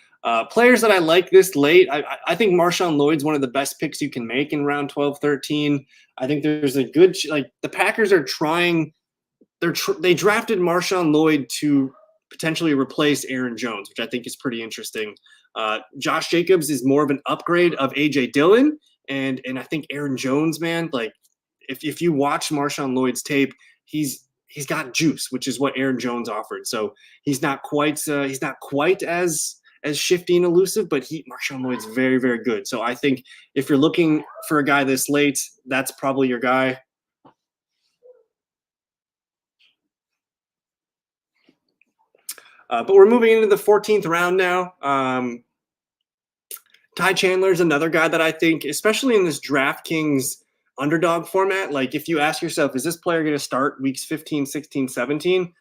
Players that I like this late, I think Marshawn Lloyd's one of the best picks you can make in round 12, 13. I think there's a good the Packers are trying. They drafted Marshawn Lloyd to potentially replace Aaron Jones, which I think is pretty interesting. Josh Jacobs is more of an upgrade of AJ Dillon, and I think Aaron Jones, man, like if you watch Marshawn Lloyd's tape, he's got juice, which is what Aaron Jones offered. So he's not quite as shifty and elusive, but Marshawn Lloyd's very, very good. So I think if you're looking for a guy this late, that's probably your guy. But we're moving into the 14th round now. Ty Chandler is another guy that I think, especially in this DraftKings underdog format, like if you ask yourself, is this player going to start weeks 15, 16, 17?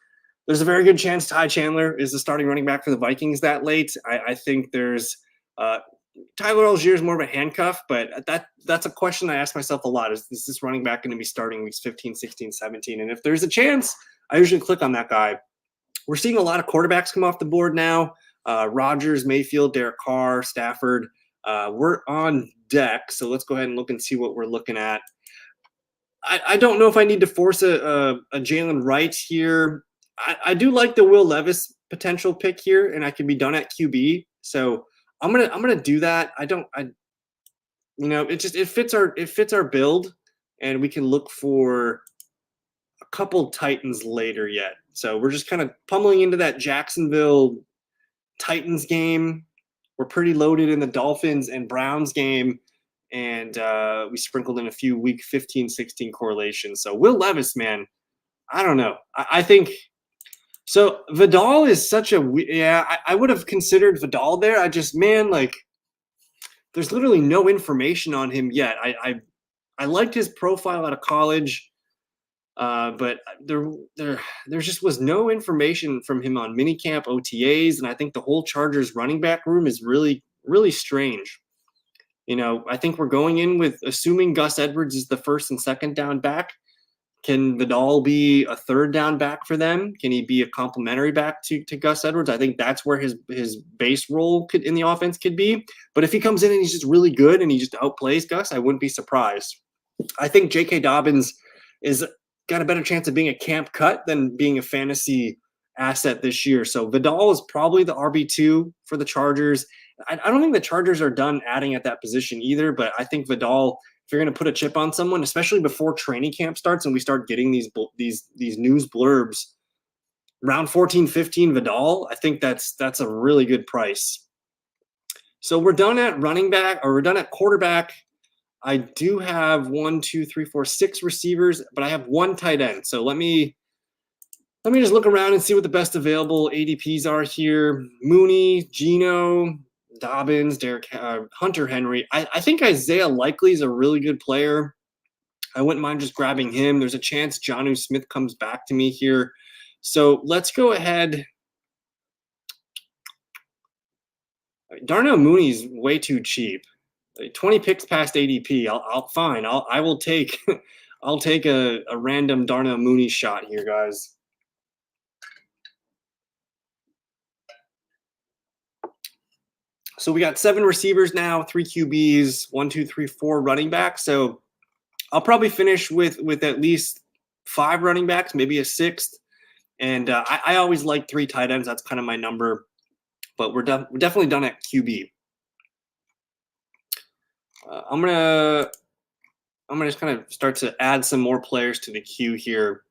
There's a very good chance Ty Chandler is the starting running back for the Vikings that late. I think there's Tyler Algier is more of a handcuff, but that's a question I ask myself a lot. Is this running back going to be starting weeks 15, 16, 17? And if there's a chance, I usually click on that guy. We're seeing a lot of quarterbacks come off the board now. Rodgers, Mayfield, Derek Carr, Stafford. We're on deck, so let's go ahead and look and see what we're looking at. I don't know if I need to force a Jalen Wright here. I do like the Will Levis potential pick here, and I can be done at QB. So I'm gonna do that. It fits our build, and we can look for a couple Titans later yet. So we're just kind of pummeling into that Jacksonville Titans game. We're pretty loaded in the Dolphins and Browns game, and we sprinkled in a few week 15, 16 correlations. So Will Levis, man, I don't know. I think so. Vidal is such a I would have considered Vidal there. I just, man, like there's literally no information on him yet. I liked his profile out of college. But there just was no information from him on minicamp OTAs, and I think the whole Chargers running back room is really, really strange. You know, I think we're going in with assuming Gus Edwards is the first and second down back. Can Vidal be a third down back for them? Can he be a complementary back to Gus Edwards? I think that's where his base role in the offense could be. But if he comes in and he's just really good and he just outplays Gus, I wouldn't be surprised. I think J.K. Dobbins is got a better chance of being a camp cut than being a fantasy asset this year. So Vidal is probably the RB2 for the Chargers. I don't think the Chargers are done adding at that position either, but I think Vidal, if you're going to put a chip on someone, especially before training camp starts and we start getting these news blurbs, round 14, 15 Vidal, I think that's a really good price. So we're done at running back, or we're done at quarterback. I do have 1, 2, 3, 4, 6 receivers, but I have 1 tight end. So let me just look around and see what the best available ADPs are here. Mooney, Geno, Dobbins, Hunter Henry. I think Isaiah Likely is a really good player. I wouldn't mind just grabbing him. There's a chance Jonnu Smith comes back to me here. So let's go ahead. Darnell Mooney's way too cheap. 20 picks past ADP. I will take I'll take a random Darnell Mooney shot here, guys. So we got 7 receivers now, 3 QBs, 1, 2, 3, 4 running backs. So I'll probably finish with at least 5 running backs, maybe a 6th. And I always like 3 tight ends. That's kind of my number. But we're definitely done at QB. I'm gonna just kind of start to add some more players to the queue here.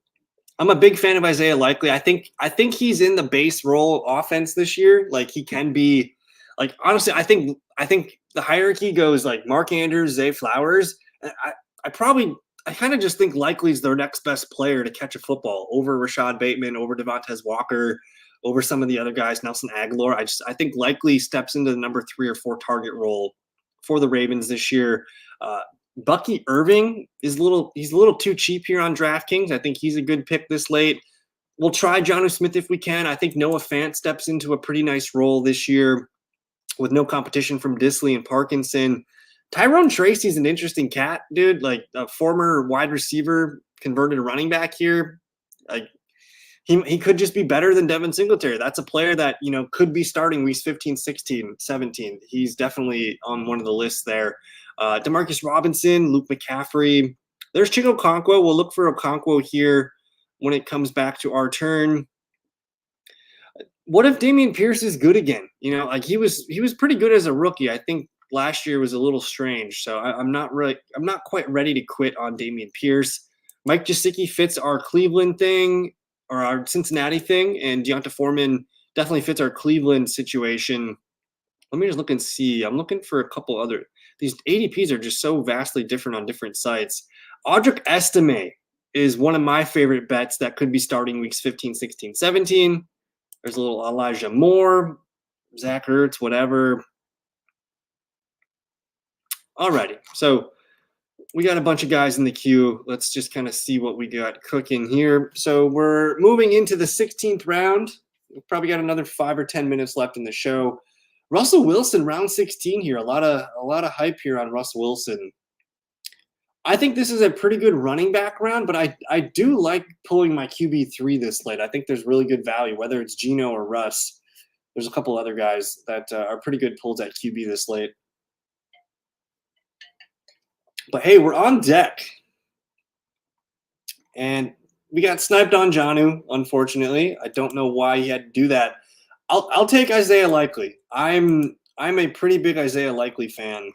I'm a big fan of Isaiah Likely. I think he's in the base role offense this year. Like he can be, like honestly, I think the hierarchy goes like Mark Andrews, Zay Flowers. I kind of just think Likely's their next best player to catch a football over Rashad Bateman, over Devontae Walker, over some of the other guys, Nelson Aguilar. I think Likely steps into the number 3 or 4 target role for the Ravens this year. Bucky Irving he's a little too cheap here on DraftKings. I think he's a good pick this late. We'll try Jonnu Smith if we can. I think Noah Fant steps into a pretty nice role this year with no competition from Disley and Parkinson. Tyrone Tracy's an interesting cat, dude. Like a former wide receiver converted to running back here. Like he could just be better than Devin Singletary. That's a player that, could be starting weeks 15, 16, 17. He's definitely on one of the lists there. Demarcus Robinson, Luke McCaffrey. There's Chig Okonkwo. We'll look for Okonkwo here when it comes back to our turn. What if Dameon Pierce is good again? Like he was pretty good as a rookie. I think last year was a little strange. So I'm not quite ready to quit on Dameon Pierce. Mike Gesicki fits our Cleveland thing or our Cincinnati thing, and Deonta Foreman definitely fits our Cleveland situation. Let me just look and see. I'm looking for a couple other. These ADPs are just so vastly different on different sites. Audric Estime is one of my favorite bets that could be starting weeks 15, 16, 17. There's a little Elijah Moore, Zach Ertz, whatever. Alrighty, so we got a bunch of guys in the queue. Let's just kind of see what we got cooking here. So we're moving into the 16th round. We've probably got another 5 or 10 minutes left in the show. Russell Wilson, round 16 here. A lot of hype here on Russ Wilson. I think this is a pretty good running back round, but I do like pulling my QB3 this late. I think there's really good value, whether it's Geno or Russ. There's a couple other guys that are pretty good pulls at QB this late. But hey, we're on deck. And we got sniped on Jonnu, unfortunately. I don't know why he had to do that. I'll take Isaiah Likely. I'm a pretty big Isaiah Likely fan.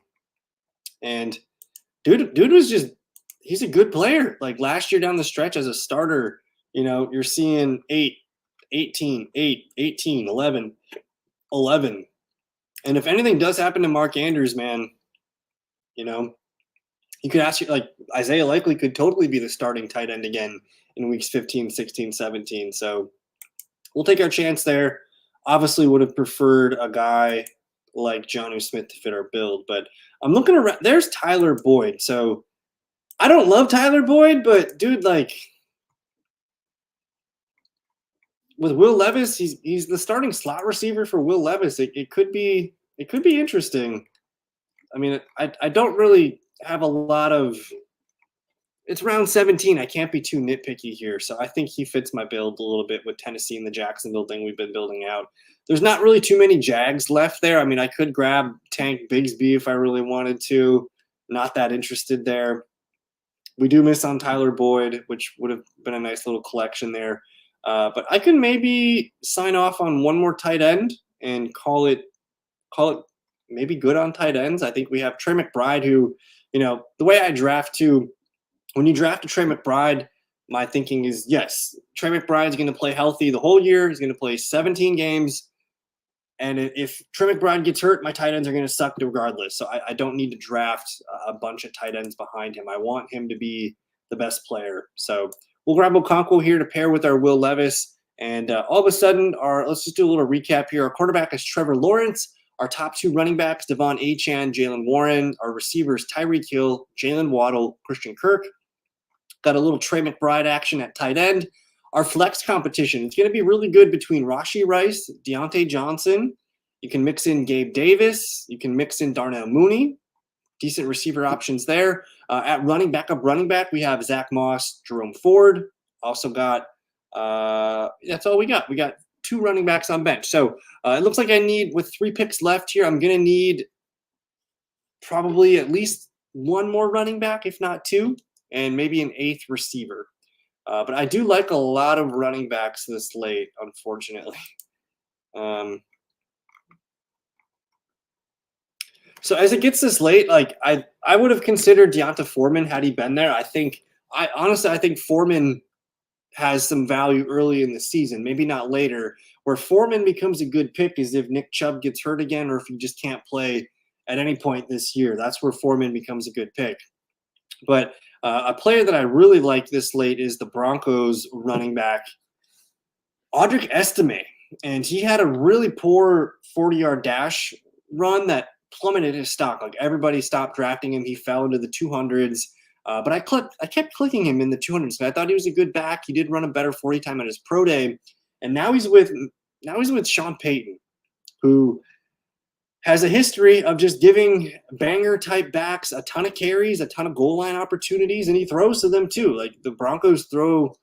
And dude was he's a good player. Like last year down the stretch as a starter, you're seeing 8, 18, 8, 18, 11, 11. And if anything does happen to Mark Andrews, man, you could ask like Isaiah Likely could totally be the starting tight end again in weeks 15, 16, 17. So we'll take our chance there. Obviously would have preferred a guy like Jonnu Smith to fit our build, but I'm looking around. There's Tyler Boyd. So I don't love Tyler Boyd, but dude, like with Will Levis, he's the starting slot receiver for Will Levis. It could be interesting. I mean, I don't really have a lot of. It's round 17. I can't be too nitpicky here. So I think he fits my build a little bit with Tennessee and the Jacksonville thing we've been building out. There's not really too many Jags left there. I mean, I could grab Tank Bigsby if I really wanted to. Not that interested there. We do miss on Tyler Boyd, which would have been a nice little collection there. But I can maybe sign off on one more tight end and call it maybe good on tight ends. I think we have Trey McBride, who, the way I draft too, when you draft a Trey McBride, my thinking is, yes, Trey McBride is going to play healthy the whole year. He's going to play 17 games. And if Trey McBride gets hurt, my tight ends are going to suck regardless. So I don't need to draft a bunch of tight ends behind him. I want him to be the best player. So we'll grab Okonkwo here to pair with our Will Levis. And all of a sudden, let's just do a little recap here. Our quarterback is Trevor Lawrence. Our top 2 running backs, Devon Achane, Jalen Warren. Our receivers, Tyreek Hill, Jalen Waddle, Christian Kirk. Got a little Trey McBride action at tight end. Our flex competition, it's going to be really good between Rashee Rice, Deontay Johnson. You can mix in Gabe Davis. You can mix in Darnell Mooney. Decent receiver options there. At running back, we have Zach Moss, Jerome Ford. Also got, that's all we got. We got 2 running backs on bench. So it looks like I need, with 3 picks left here, I'm going to need probably at least 1 more running back, if not 2, and maybe an 8th receiver. But I do like a lot of running backs this late, unfortunately. So as it gets this late, like I would have considered Deonta Foreman had he been there. I think Foreman has some value early in the season, maybe not later. Where Foreman becomes a good pick is if Nick Chubb gets hurt again, or if he just can't play at any point this year. That's where Foreman becomes a good pick. But a player that I really like this late is the Broncos running back, Audric Estime. And he had a really poor 40-yard dash run that plummeted his stock. Like, everybody stopped drafting him. He fell into the 200s. But I kept clicking him in the 200s. I thought he was a good back. He did run a better 40 time at his pro day. And now he's with Sean Payton, who has a history of just giving banger-type backs a ton of carries, a ton of goal line opportunities, and he throws to them too. Like, the Broncos throw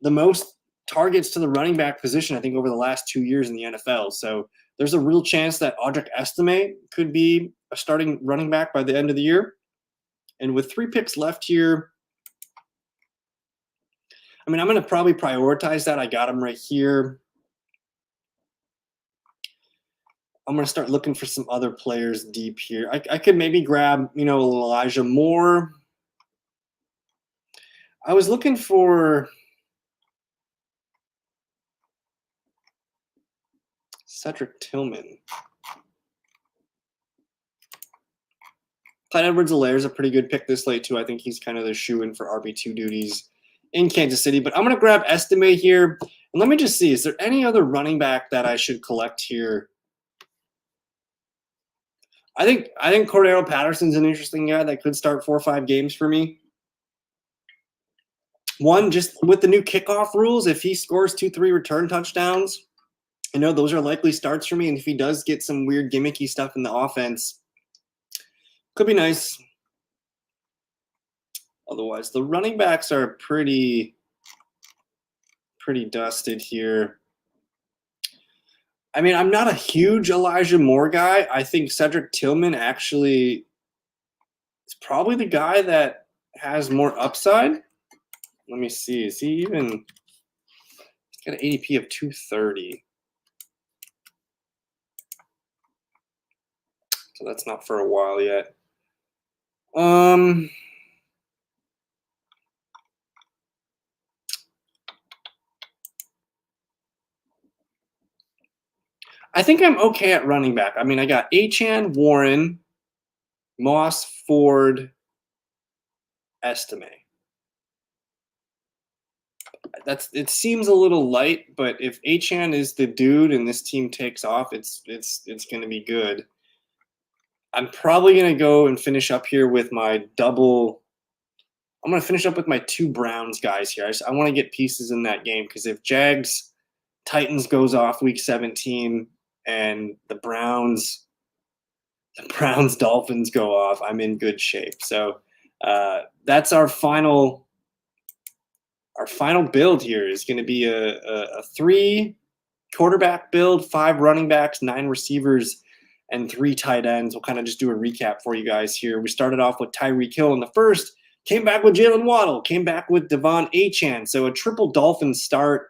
the most targets to the running back position, I think, over the last 2 years in the NFL. So there's a real chance that Audric Estime could be a starting running back by the end of the year. And with 3 picks left here, I'm going to probably prioritize that. I got him right here. I'm going to start looking for some other players deep here. I could maybe grab, Elijah Moore. I was looking for Cedric Tillman. Clyde Edwards-Helaire is a pretty good pick this late, too. I think he's kind of the shoe-in for RB2 duties in Kansas City. But I'm going to grab Estime here. And let me just see, is there any other running back that I should collect here? I think Cordero Patterson's an interesting guy that could start 4 or 5 games for me. One, just with the new kickoff rules, if he scores 2-3 return touchdowns, those are likely starts for me. And if he does get some weird gimmicky stuff in the offense, could be nice. Otherwise, the running backs are pretty dusted here. I'm not a huge Elijah Moore guy. I think Cedric Tillman actually is probably the guy that has more upside. Let me see. Is he even – he's got an ADP of 230. So that's not for a while yet. I think I'm okay at running back. I got Achane, Warren, Moss, Ford, Estime. It seems a little light, but if Achane is the dude and this team takes off, it's going to be good. I'm probably going to go and finish up here with my double. I'm going to finish up with my 2 Browns guys here. I want to get pieces in that game, because if Jags Titans goes off week 17 and the Browns Dolphins go off, I'm in good shape. So that's our final build here is going to be a 3 quarterback build, 5 running backs, 9 receivers, and 3 tight ends. We'll kind of just do a recap for you guys here. We started off with Tyreek Hill in the first, Came back with Jalen Waddle, came back with Devon Achane. So a triple Dolphins start,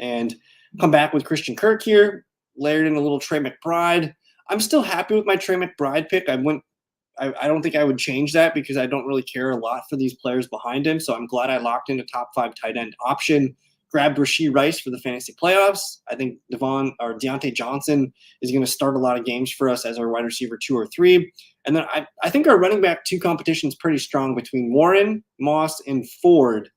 and come back with Christian Kirk here, layered in a little Trey McBride. I'm still happy with my Trey McBride pick. I don't think I would change that because I don't really care a lot for these players behind him. So I'm glad I locked in a top 5 tight end option. Grabbed Rashee Rice for the fantasy playoffs. I think Deontay Johnson is going to start a lot of games for us as our wide receiver 2 or 3. And then I think our running back 2 competition is pretty strong between Warren, Moss, and Ford.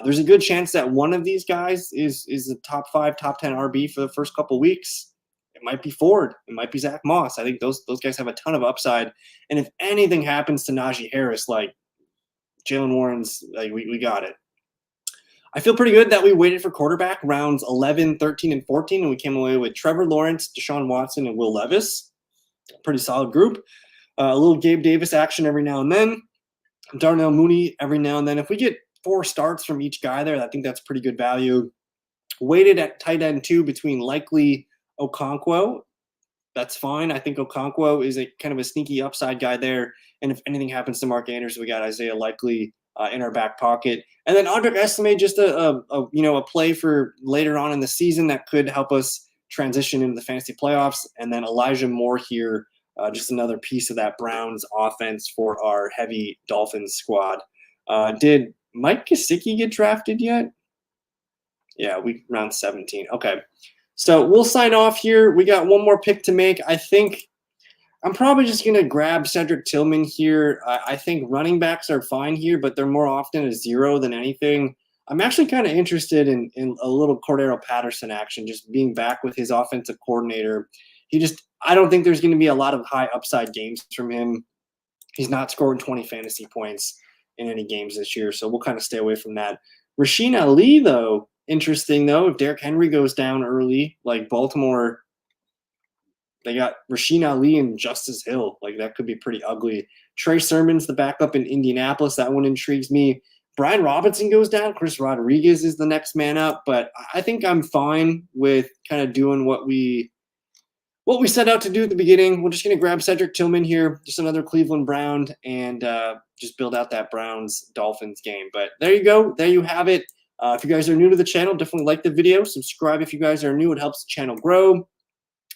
There's a good chance that one of these guys is a top 5, top 10 RB for the first couple weeks. It might be Ford. It might be Zach Moss. I think those guys have a ton of upside. And if anything happens to Najee Harris, like Jalen Warren's, like we got it. I feel pretty good that we waited for quarterback rounds 11, 13, and 14, and we came away with Trevor Lawrence, Deshaun Watson, and Will Levis. Pretty solid group. A little Gabe Davis action every now and then. Darnell Mooney every now and then. If we get 4 starts from each guy there, I think that's pretty good value. Weighted at tight end 2 between Likely, Okonkwo. That's fine. I think Okonkwo is a kind of a sneaky upside guy there. And if anything happens to Mark Andrews, we got Isaiah Likely in our back pocket. And then Audric Estime, just a play for later on in the season that could help us transition into the fantasy playoffs. And then Elijah Moore here, just another piece of that Browns offense for our heavy Dolphins squad. Did Mike Gesicki get drafted yet? Yeah, round 17. Okay. So we'll sign off here. We got one more pick to make. I think I'm probably just going to grab Cedric Tillman here. I think running backs are fine here, but they're more often a 0 than anything. I'm actually kind of interested in a little Cordero Patterson action, just being back with his offensive coordinator. I don't think there's going to be a lot of high upside games from him. He's not scoring 20 fantasy points in any games this year, so we'll kind of stay away from that. Rasheen Ali, though, interesting, though. If Derrick Henry goes down early, like Baltimore, they got Rasheen Ali and Justice Hill. Like, that could be pretty ugly. Trey Sermon's the backup in Indianapolis. That one intrigues me. Brian Robinson goes down. Chris Rodriguez is the next man up. But I think I'm fine with kind of doing what we set out to do at the beginning. We're just going to grab Cedric Tillman here, just another Cleveland Brown, and just build out that Browns-Dolphins game. But there you go. There you have it. If you guys are new to the channel, definitely like the video. Subscribe if you guys are new. It helps the channel grow.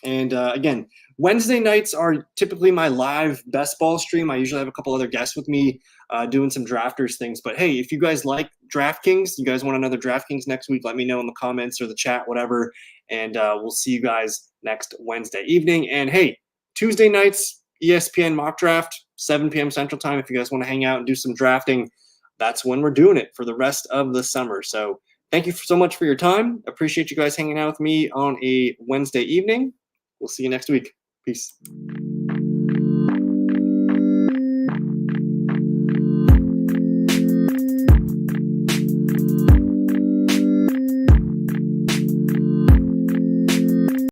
And again, Wednesday nights are typically my live best ball stream. I usually have a couple other guests with me doing some drafters things. But hey, if you guys like DraftKings, you guys want another DraftKings next week, let me know in the comments or the chat, whatever. And we'll see you guys next Wednesday evening. And hey, Tuesday nights, ESPN mock draft, 7 p.m. Central Time. If you guys want to hang out and do some drafting, that's when we're doing it for the rest of the summer. So thank you so much for your time. Appreciate you guys hanging out with me on a Wednesday evening. We'll see you next week. Peace.